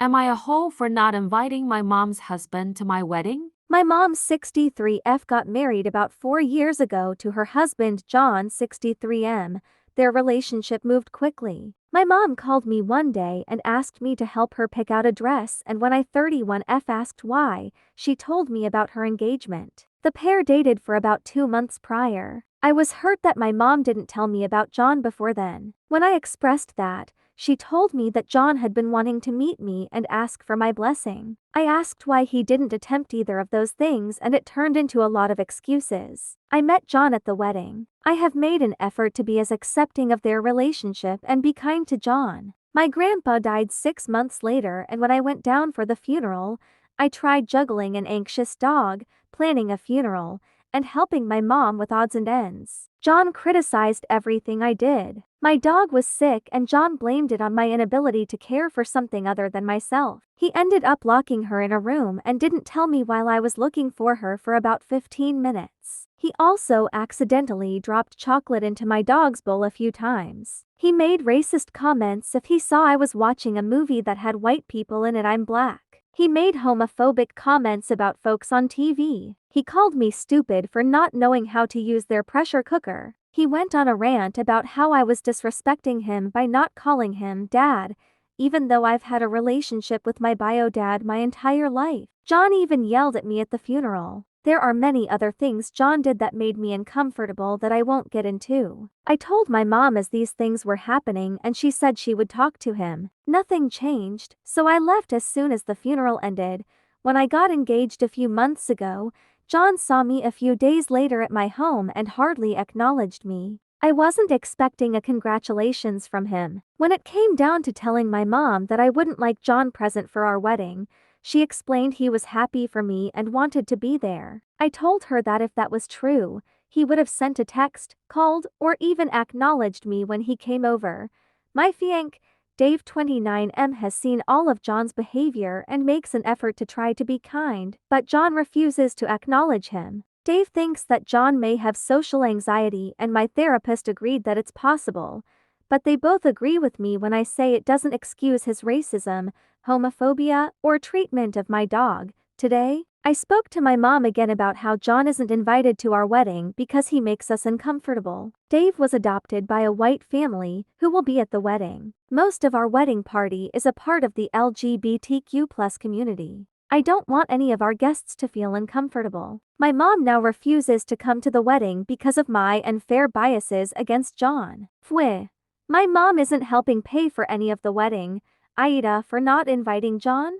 Am I a hoe for not inviting my mom's husband to my wedding? My mom 63F got married about 4 years ago to her husband John 63M. Their relationship moved quickly. My mom called me one day and asked me to help her pick out a dress, and when I 31F asked why, she told me about her engagement. The pair dated for about 2 months prior. I was hurt that my mom didn't tell me about John before then. When I expressed that, she told me that John had been wanting to meet me and ask for my blessing. I asked why he didn't attempt either of those things, and it turned into a lot of excuses. I met John at the wedding. I have made an effort to be as accepting of their relationship and be kind to John. My grandpa died 6 months later, and when I went down for the funeral, I tried juggling an anxious dog, planning a funeral, and helping my mom with odds and ends. John criticized everything I did. My dog was sick and John blamed it on my inability to care for something other than myself. He ended up locking her in a room and didn't tell me while I was looking for her for about 15 minutes. He also accidentally dropped chocolate into my dog's bowl a few times. He made racist comments if he saw I was watching a movie that had white people in it. I'm black. He made homophobic comments about folks on TV. He called me stupid for not knowing how to use their pressure cooker. He went on a rant about how I was disrespecting him by not calling him dad, even though I've had a relationship with my bio dad my entire life. John even yelled at me at the funeral. There are many other things John did that made me uncomfortable that I won't get into. I told my mom as these things were happening and she said she would talk to him. Nothing changed, so I left as soon as the funeral ended. When I got engaged a few months ago, John saw me a few days later at my home and hardly acknowledged me. I wasn't expecting a congratulations from him. When it came down to telling my mom that I wouldn't like John present for our wedding, she explained he was happy for me and wanted to be there. I told her that if that was true, he would have sent a text, called, or even acknowledged me when he came over. My fiancé, Dave 29M, has seen all of John's behavior and makes an effort to try to be kind, but John refuses to acknowledge him. Dave thinks that John may have social anxiety, and my therapist agreed that it's possible, but they both agree with me when I say it doesn't excuse his racism, homophobia, or treatment of my dog. Today, I spoke to my mom again about how John isn't invited to our wedding because he makes us uncomfortable. Dave was adopted by a white family who will be at the wedding. Most of our wedding party is a part of the LGBTQ+ community. I don't want any of our guests to feel uncomfortable. My mom now refuses to come to the wedding because of my unfair biases against John. Pfui. My mom isn't helping pay for any of the wedding. AITH for not inviting John?